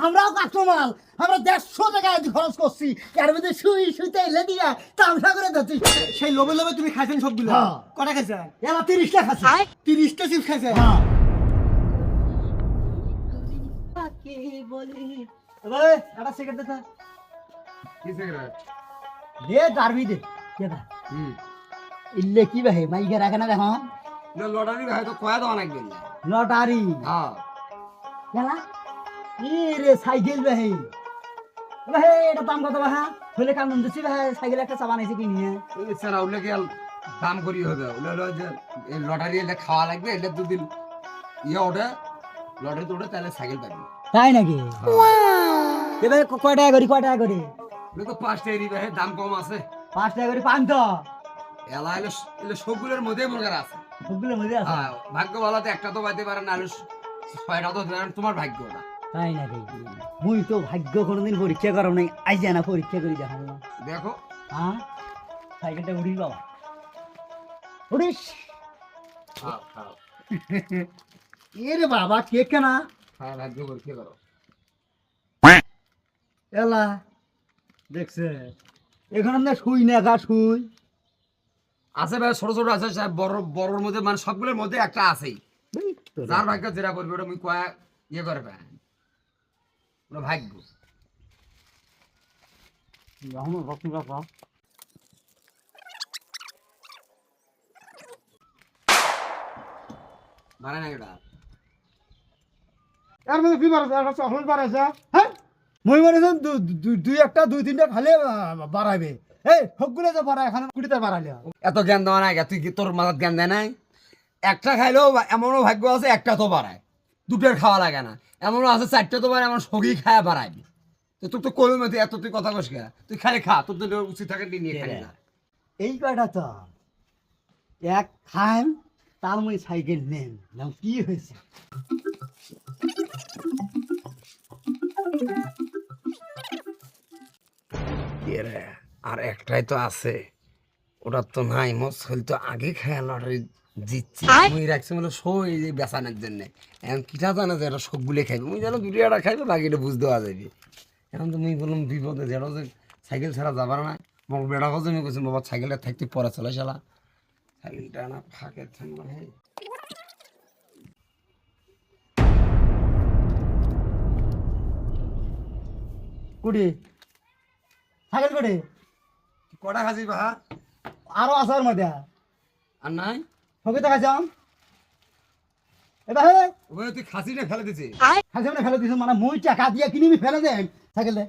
আমরাও কাস্টমার। আমরা 150 টাকা খরচ করছি, এর মধ্যে শুইতে এলে দিয়া তামসা করে দিচ্ছি। সেই লোভে লোভে তুমি খাইছেন সবগুলো? হ্যাঁ। কটা খাইছেন? এলা 30 টাকা খাচ্ছি। 30টা চিপস খাইছেন? হ্যাঁ। এবারে একটা সিগারেট দে তো। কি সিগারেট? দে দারবি দে। কেডা? হুম। ইল্লে কি ভাই মাইকে রাখে না দেখো। না লটারি ভাই তো কয়া তো অনেক দিন। লটারি। হ্যাঁ। কেলা? ই রে সাইকেল ভাই। ভাই এটা দাম কত ভাই? হলে কাম দিছি ভাই, সাইকেল একটা চাবান আইছে কি নিয়ে। ওই স্যার ওগুলো কি আর দাম করি হবে? ওগুলো হলো যে এই লটারি এলে খাওয়া লাগবে, এলে দুদিন ইয়ে ওঠে, লটারি তো ওঠে তাহলে সাইকেল পাবি। তাই নাকি? এবারে কয় টাকা করি, কয় টাকা করি? ওগুলো তো 5 টাকারই ভাই, দাম কম আছে। 5 টাকা করে পান তো। এলা এলে এলে সবগুলোর মধ্যে মনে আছে। সবগুলো মজা আছে। হ্যাঁ, ভাগ্য ভালো তো একটা তো পাইতে পারে না, আলু 6টা তো দেন, তোমার ভাগ্য না। তাই নাকি? মুই তো ভাগ্য কোনোদিন পরীক্ষা করার নাই, আই জানা পরীক্ষা করি দেখাবো না। দেখো হ্যাঁ সাইকেলটা উড়িস বাবা, উড়িস। খাও খাও এ রে বাবা কেক কেনা হ্যাঁ, ভাগ্য পরীক্ষা করো। এলা দেখছে এখানে না শুই না গা শুই। আছে ভাই, ছোট ছোট আছে, বড় বড়র মধ্যে মানে সবগুলোর মধ্যে একটা আছেই। যার ভাগ্য যেটা করবে ওটা মুই কয়া ইয়ে করে ভাই, ওটা ভাগ্য। মানে না এটা এর মধ্যে কি বাড়াছে? একটা চকলেট বাড়াইছে? হ্যাঁ মই মনে দুই একটা দুই তিনটা খালে বাড়াইবে। এই সবগুলো যে বাড়ায় এখানে 20টা বাড়াইলে এত জ্ঞান দেওয়া নাই, তুই কি তোর মাথার জ্ঞান দেয় নাই? একটা খাইলেও এমনও ভাগ্য আছে একটা তো বাড়ায়, দুটোর খাওয়া লাগে না। এমনও আছে 4টে তো বাড়ায়, এমন সগি খায়া বাড়াইবি। তো তোর তো কই মধ্যে এত তুই কথা কস গা, তুই খালি খা, তোর তো উচিত থাকে নিয়ে খালি না। এই কয়টা তো এক খান তার মই সাইকেল নেন নাম কি হয়েছে। আর একটাই তো আছে, ওটা তো নাই। মোর শরীর তো আগে খায় লটারি জিতছি, মুই রাখছি বলে সই যে বেচানোর জন্য। এখন কিটা জানে যে এটা সবগুলো খাইবে, মুই জানো দুটো একটা খাইবে, বাকিটা বুঝতে দেওয়া যাবে। এখন তো মুই বললাম বিপদে, যেটা যে সাইকেল ছাড়া যাবার না। মোর বেড়া কাছে আমি বলছি বাবা সাইকেলটা থাকতে পরে চলে শালা, সাইকেলটা না ফাঁকে থাকবে। কুড়ি সাইকেল কুড়ি কটা খাসি বাহা আরো আসার মধ্যে আর নাই? সঙ্গে তো খাইছাম এবার হে ওখানে তুই খাসিটা ফেলে দিছি। খাইছাম না ফেলে দিছ মানে মই টাকা দিয়ে কিনিবি ফেলে দেন সাইকেলে।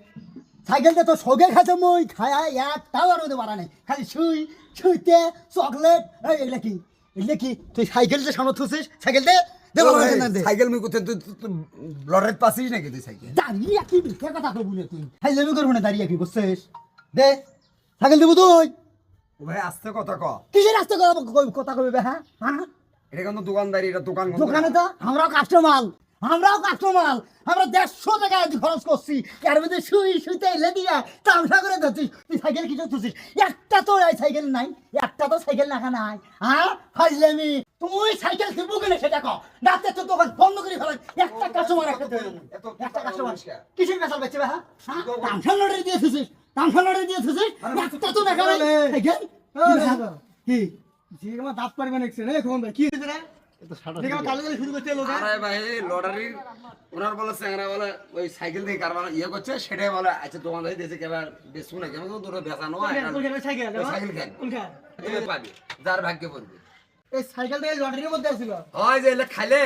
সাইকেলটা তো সঙ্গে খাইছ মই খায়া একটাও আর ওদের বাড়া নেই, খালি শুইতে চকলেট। এই এগুলা কি এগুলা কি? তুই সাইকেল যে সামনে থুছিস সাইকেল দে দে বাবা, দে। সাইকেল মুই কোথায়, তুই লটারি পাচ্ছিস নাকি তুই সাইকেল? দাঁড়িয়ে কি মিথ্যা কথা করবি না তুই? হাই লেবু করবো না, দাঁড়িয়ে কি বুঝছিস? দে সাইকেল দেবো তুই। ও ভাই আস্তে কথা ক, কিসের রাস্তা কথা কবি বে? হ্যাঁ হ্যাঁ এটা কিন্তু দোকানদারি, এটা দোকান বন্ধ দোকানে কর। তো আমরাও কাস্টমার। আমরা 150 টাকা খরচ করছি, এর মধ্যে শুইতে এলে দিয়া তামসা করে দিচ্ছিস। তুই সাইকেল কিছু থুছিস, একটা তো সাইকেল নাই, একটা তো সাইকেল রাখা নাই। হ্যাঁ ফাইজলামি, তুই সাইকেল কিনবো কিনে সেটা কর। রাতে তো দোকান বন্ধ করে ফেলেন, একটা কাস্টমার একটা কাস্টমার কিসের বেচাল বেচে হ্যাঁ? তামসা লড়াই দিয়ে থুছিস, তামসা লড়াই দিয়ে থুছিস, একটা তো দেখা নাই সাইকেল। কি যে আমার দাঁত পারবে নাকি রে? এখন কি হয়েছে রে? দেখে আমার কালো শুরু করতে এলো। আরে ভাই লটারির ওনার বলে স্যাংরা বলে ওই সাইকেল থেকে কারবার ইয়ে করছে, সেটাই বলে আচ্ছা দোকানদারি দিয়েছে কেবার বেশ শুনে কেমন তো তোরা বেচানো হয় না। সাইকেল ওই সাইকেল কেন কোনখান? তুমি পাবি, যার ভাগ্যে পড়বে। এই সাইকেল থেকে লটারির মধ্যে আসছিল। হয় যে এলে খাইলে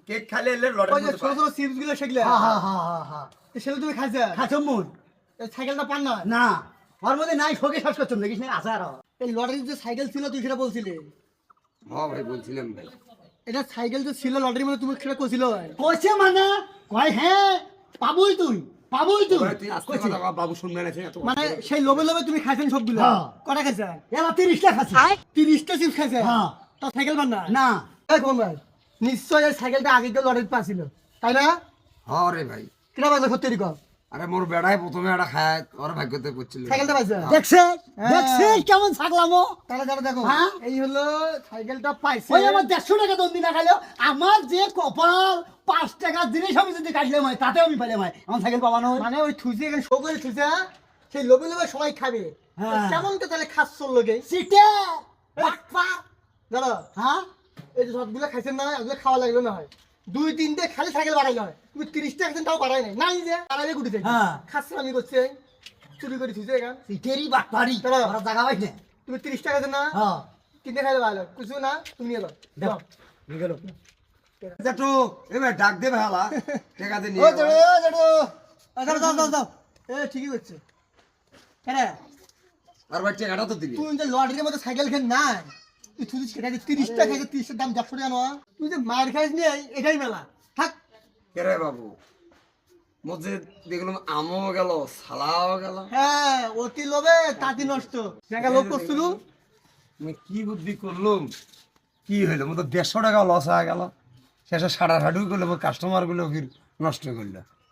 কেক খাইলে এলে ওই লটারি যে ছোট ছোট চিপস গুলো সেগুলো। হ্যাঁ হ্যাঁ হ্যাঁ হ্যাঁ সেগুলো তুমি খাইছো? খাচ্ছ মুন এই সাইকেলটা পান না? না ওর মধ্যে নাই, শোকে শ্বাস করছো দেখিস না আছে আরো। এই লটারির যে সাইকেল ছিল তুই সেটা বলছিলি? হ্যাঁ ভাই বলছিলাম ভাই। এটা সাইকেল যে ছিল লটারির মধ্যে তুমি সেটা কইছিল? কইছে মানে কয় হ্যাঁ পাবই তুই, পাবই তুই। ওরে তুই আস্তে কথা কও, বাবু শুনবে না এত মানে সেই লোভে লোভে তুমি খাইছেন সবগুলো? হ্যাঁ। কটা খাইছেন? এলা 30 টাকা খাচ্ছি। 30টা চিপস খাইছেন? হ্যাঁ। তা সাইকেল পান না? না এই কোন ভাই, নিশ্চয় এই সাইকেলটা আগে কেউ লটারিতে পাচ্ছিল তাই না? হ্যাঁ রে ভাই। কিনা বাজে ক্ষতি কর আরে মোর বেড়ায় প্রথমে একটা খায় ওর ভাগ্যতে করছিল সাইকেলটা পাইছে দেখছে হ্যাঁ। দেখছে কেমন থাকলামো তাহলে যারা দেখো হ্যাঁ? এই হলো সাইকেলটা পাইছে ওই আমার 150 টাকা দন্দি না খাইলেও আমার যে কপাল 5 টাকার জিনিস আমি যদি কাটলে হয় তাতেও আমি পাইলে হয় আমার সাইকেল পাবানো হয়। মানে ওই থুসি এখানে শো করে থুসে সেই লোভে লোভে সবাই খাবে হ্যাঁ। কেমন তো তাহলে খাচ্ছ লোকে সিটে বাটপা জানো হ্যাঁ এই যে সবগুলো খাইছেন না ওগুলো খাওয়া লাগলো না হয় 2-3টে খালি সাইকেল বাড়াইলে হয় তুমি 30টা একদিন তাও বাড়াই নাই যে বাড়াইলে গুটি থেকে হ্যাঁ। খাচ্ছ আমি করছি চুরি করে থুসে এখান সিটেরই বাটপারি চলো। ওরা জায়গা পাইছে তুমি 30 টাকা দেন না হ্যাঁ 3টে খাইলে ভালো কিছু না তুমি নিয়ে যাও দাও নিয়ে গেল জেঠু এবার ডাক দে ভালা টাকাতে ও নিয়ে জড়ো জড়ো দাও দাও দাও দাও এ ঠিকই করছে কেন আর ভাই টাকাটা তো দিবি তুই যে লটারির মধ্যে সাইকেল খেন না তুই থুদিস কেটে 30 টাকা খাইছে 30 এর দাম 100 টাকা নয় তুই যে মার খাইস নি এটাই মেলা থাক কে রে বাবু মধ্যে দেখলাম আমও গেল সালাও গেল হ্যাঁ অতি লোভে তাঁতি নষ্ট দেখা লোভ করছিল আমি কি বুদ্ধি করলাম কি হইলো মতো 150 টাকা লস হয়ে গেল শেষে সাড়া হাডুই করলো কাস্টমার গুলো ফির নষ্ট করলো